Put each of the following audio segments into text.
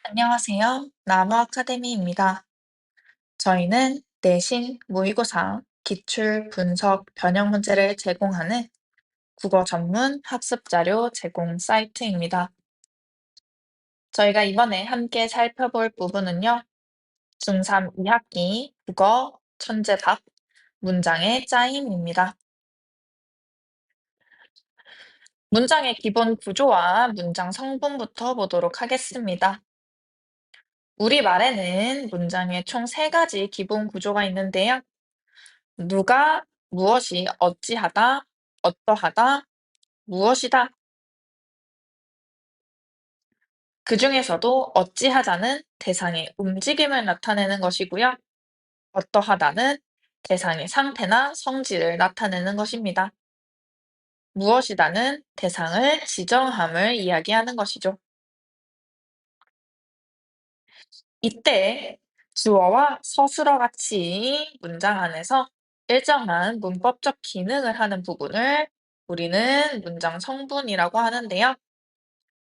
안녕하세요. 나무 아카데미입니다. 저희는 내신, 모의고사, 기출, 분석, 변형 문제를 제공하는 국어 전문 학습 자료 제공 사이트입니다. 저희가 이번에 함께 살펴볼 부분은요, 중3 2학기 국어 천재답 문장의 짜임입니다. 문장의 기본 구조와 문장 성분부터 보도록 하겠습니다. 우리말에는 문장에 총 세 가지 기본 구조가 있는데요. 누가, 무엇이, 어찌하다, 어떠하다, 무엇이다. 그 중에서도 어찌하다는 대상의 움직임을 나타내는 것이고요. 어떠하다는 대상의 상태나 성질을 나타내는 것입니다. 무엇이다는 대상을 지정함을 이야기하는 것이죠. 이때 주어와 서술어 같이 문장 안에서 일정한 문법적 기능을 하는 부분을 우리는 문장 성분이라고 하는데요.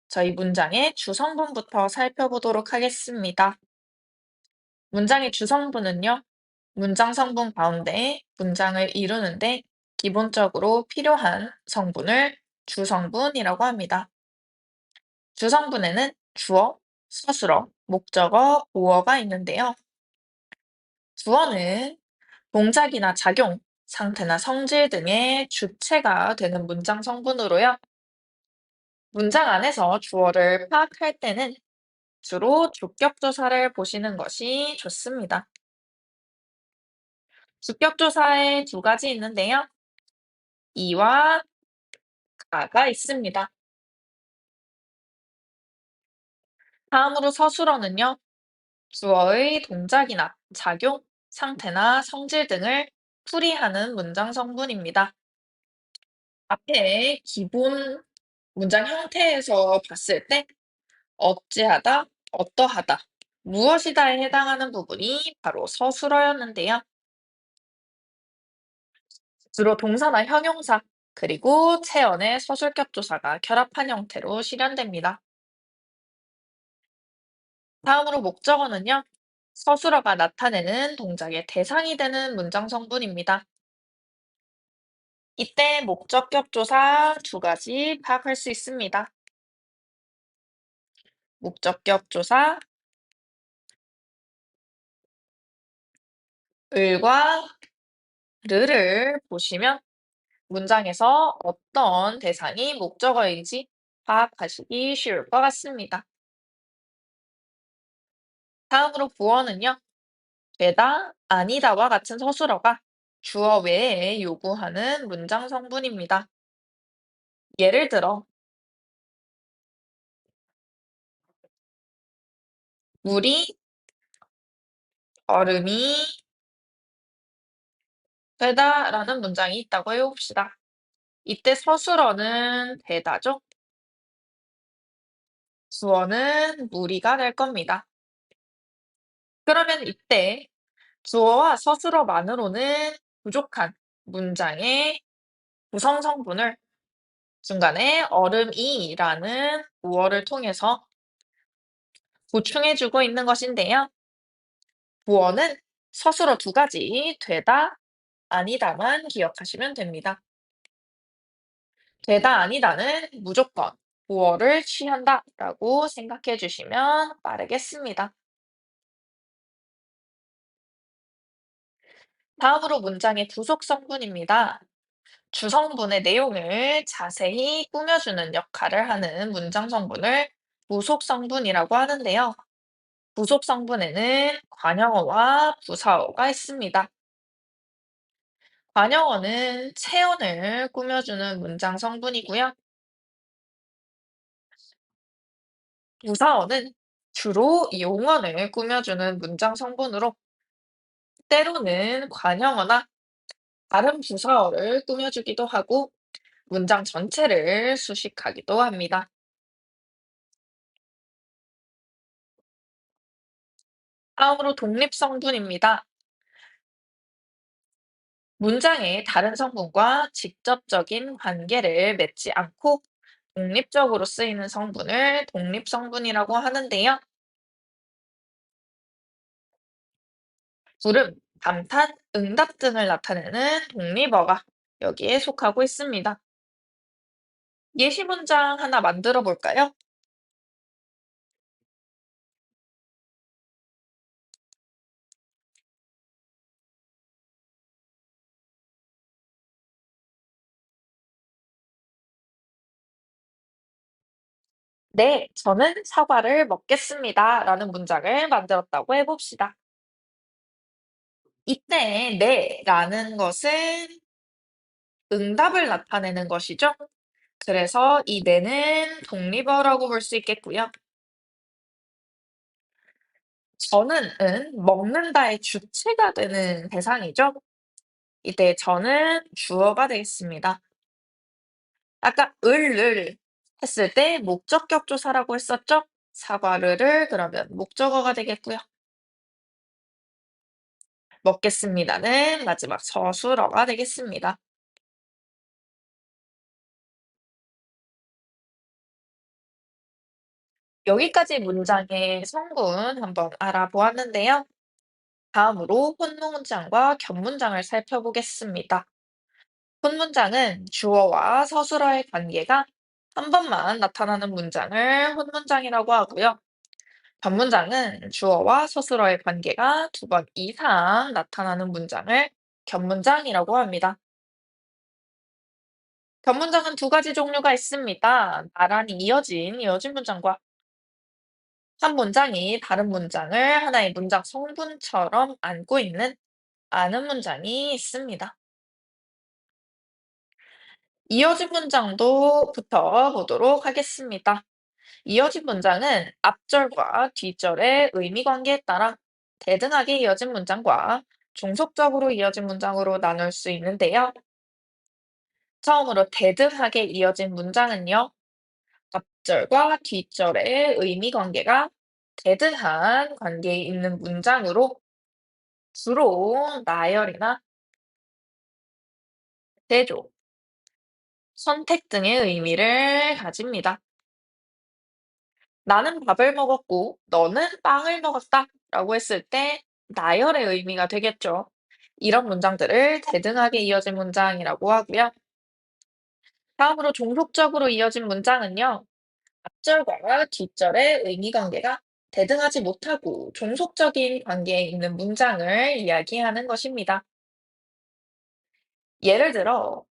저희 문장의 주성분부터 살펴보도록 하겠습니다. 문장의 주성분은요, 문장 성분 가운데 문장을 이루는데 기본적으로 필요한 성분을 주성분이라고 합니다. 주성분에는 주어, 서술어, 목적어, 보어가 있는데요. 주어는 동작이나 작용, 상태나 성질 등의 주체가 되는 문장 성분으로요. 문장 안에서 주어를 파악할 때는 주로 주격조사를 보시는 것이 좋습니다. 주격조사에 두 가지 있는데요. 이와 가가 있습니다. 다음으로 서술어는요. 주어의 동작이나 작용, 상태나 성질 등을 풀이하는 문장 성분입니다. 앞에 기본 문장 형태에서 봤을 때 어찌하다, 어떠하다, 무엇이다에 해당하는 부분이 바로 서술어였는데요. 주로 동사나 형용사, 그리고 체언의 서술격 조사가 결합한 형태로 실현됩니다. 다음으로 목적어는요. 서술어가 나타내는 동작의 대상이 되는 문장 성분입니다. 이때 목적격 조사 두 가지 파악할 수 있습니다. 목적격 조사, 을과 르를 보시면 문장에서 어떤 대상이 목적어인지 파악하시기 쉬울 것 같습니다. 다음으로 부어는요. 되다, 아니다와 같은 서술어가 주어 외에 요구하는 문장 성분입니다. 예를 들어, 물이 얼음이 되다라는 문장이 있다고 해봅시다. 이때 서술어는 되다죠? 주어는 무리가 될 겁니다. 그러면 이때 주어와 서술어만으로는 부족한 문장의 구성 성분을 중간에 얼음이라는 보어를 통해서 보충해주고 있는 것인데요. 보어는 서술어 두 가지, 되다, 아니다만 기억하시면 됩니다. 되다, 아니다는 무조건 보어를 취한다 라고 생각해 주시면 빠르겠습니다. 다음으로 문장의 부속 성분입니다. 주성분의 내용을 자세히 꾸며주는 역할을 하는 문장 성분을 부속 성분이라고 하는데요. 부속 성분에는 관형어와 부사어가 있습니다. 관형어는 체언을 꾸며주는 문장 성분이고요. 부사어는 주로 용언을 꾸며주는 문장 성분으로 때로는 관형어나 다른 부사어를 꾸며주기도 하고 문장 전체를 수식하기도 합니다. 다음으로 독립성분입니다. 문장의 다른 성분과 직접적인 관계를 맺지 않고 독립적으로 쓰이는 성분을 독립성분이라고 하는데요. 부름, 감탄, 응답 등을 나타내는 독립어가 여기에 속하고 있습니다. 예시 문장 하나 만들어 볼까요? 네, 저는 사과를 먹겠습니다. 라는 문장을 만들었다고 해봅시다. 이때 네 라는 것은 응답을 나타내는 것이죠. 그래서 이 네는 독립어라고 볼 수 있겠고요. 저는은 먹는다의 주체가 되는 대상이죠. 이때 저는 주어가 되겠습니다. 아까 을을 했을 때 목적격 조사라고 했었죠? 사과를 그러면 목적어가 되겠고요. 먹겠습니다는 마지막 서술어가 되겠습니다. 여기까지 문장의 성분 한번 알아보았는데요. 다음으로 혼문장과 겹문장을 살펴보겠습니다. 혼문장은 주어와 서술어의 관계가 한 번만 나타나는 문장을 혼문장이라고 하고요. 겹문장은 주어와 서술어의 관계가 두 번 이상 나타나는 문장을 겹문장이라고 합니다. 겹문장은 두 가지 종류가 있습니다. 나란히 이어진 문장과 한 문장이 다른 문장을 하나의 문장 성분처럼 안고 있는 아는 문장이 있습니다. 이어진 문장도 붙어보도록 하겠습니다. 이어진 문장은 앞절과 뒷절의 의미 관계에 따라 대등하게 이어진 문장과 종속적으로 이어진 문장으로 나눌 수 있는데요. 처음으로 대등하게 이어진 문장은요, 앞절과 뒷절의 의미 관계가 대등한 관계에 있는 문장으로 주로 나열이나 대조, 선택 등의 의미를 가집니다. 나는 밥을 먹었고 너는 빵을 먹었다 라고 했을 때 나열의 의미가 되겠죠. 이런 문장들을 대등하게 이어진 문장이라고 하고요. 다음으로 종속적으로 이어진 문장은요. 앞절과 뒷절의 의미 관계가 대등하지 못하고 종속적인 관계에 있는 문장을 이야기하는 것입니다. 예를 들어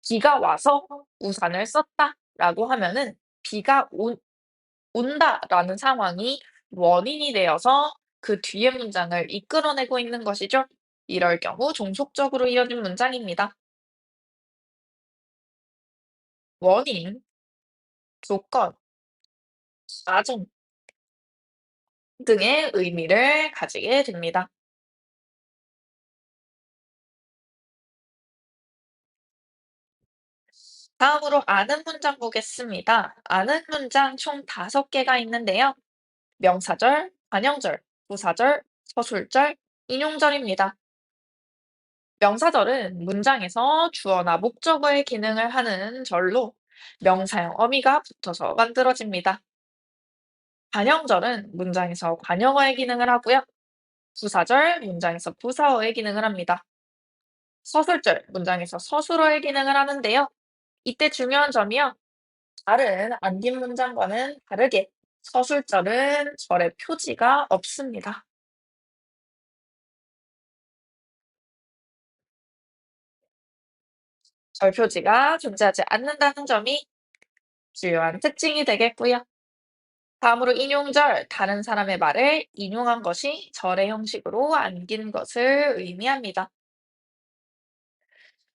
비가 와서 우산을 썼다 라고 하면은 비가 온다라는 상황이 원인이 되어서 그 뒤에 문장을 이끌어내고 있는 것이죠. 이럴 경우 종속적으로 이어진 문장입니다. 원인, 조건, 과정 등의 의미를 가지게 됩니다. 다음으로 아는 문장 보겠습니다. 아는 문장 총 5개가 있는데요. 명사절, 관형절, 부사절, 서술절, 인용절입니다. 명사절은 문장에서 주어나 목적어의 기능을 하는 절로 명사형 어미가 붙어서 만들어집니다. 관형절은 문장에서 관형어의 기능을 하고요. 부사절, 문장에서 부사어의 기능을 합니다. 서술절, 문장에서 서술어의 기능을 하는데요. 이때 중요한 점이요. 다른 안긴 문장과는 다르게 서술절은 절의 표지가 없습니다. 절 표지가 존재하지 않는다는 점이 주요한 특징이 되겠고요. 다음으로 인용절, 다른 사람의 말을 인용한 것이 절의 형식으로 안긴 것을 의미합니다.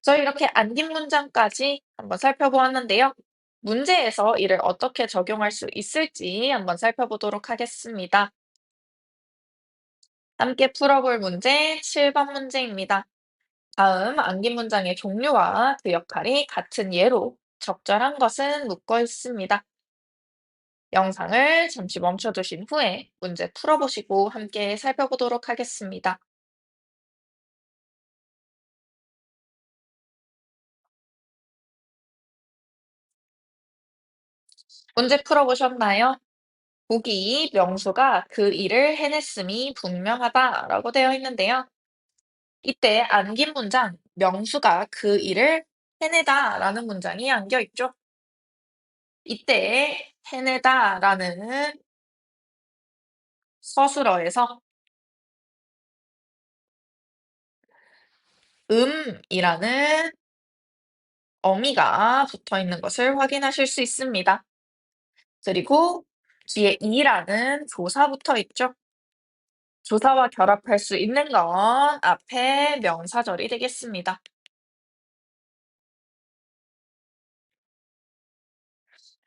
저희 이렇게 안긴 문장까지 한번 살펴보았는데요. 문제에서 이를 어떻게 적용할 수 있을지 한번 살펴보도록 하겠습니다. 함께 풀어볼 문제 7번 문제입니다. 다음 안긴 문장의 종류와 그 역할이 같은 예로 적절한 것은 묶어 있습니다. 영상을 잠시 멈춰두신 후에 문제 풀어보시고 함께 살펴보도록 하겠습니다. 문제 풀어보셨나요? 보기 명수가 그 일을 해냈음이 분명하다라고 되어 있는데요. 이때 안긴 문장, 명수가 그 일을 해내다라는 문장이 안겨 있죠. 이때 해내다라는 서술어에서 이라는 어미가 붙어 있는 것을 확인하실 수 있습니다. 그리고 뒤에 이라는 조사 붙어 있죠. 조사와 결합할 수 있는 건 앞에 명사절이 되겠습니다.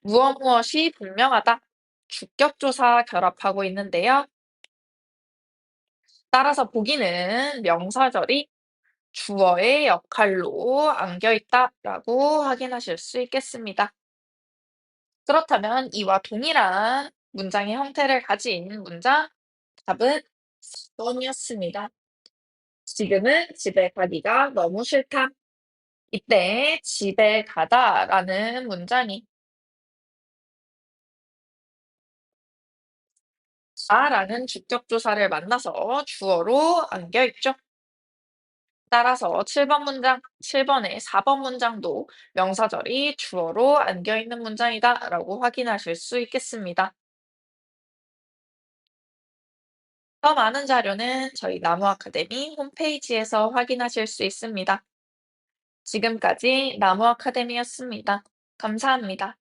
무엇 무엇이 분명하다. 주격조사 결합하고 있는데요. 따라서 보기는 명사절이 주어의 역할로 안겨 있다라고 확인하실 수 있겠습니다. 그렇다면 이와 동일한 문장의 형태를 가진 문장, 답은 4번이었습니다. 지금은 집에 가기가 너무 싫다. 이때 집에 가다라는 문장이 가라는 주격조사를 만나서 주어로 안겨 있죠. 따라서 7번 문장, 7번에 4번 문장도 명사절이 주어로 안겨 있는 문장이다라고 확인하실 수 있겠습니다. 더 많은 자료는 저희 나무 아카데미 홈페이지에서 확인하실 수 있습니다. 지금까지 나무 아카데미였습니다. 감사합니다.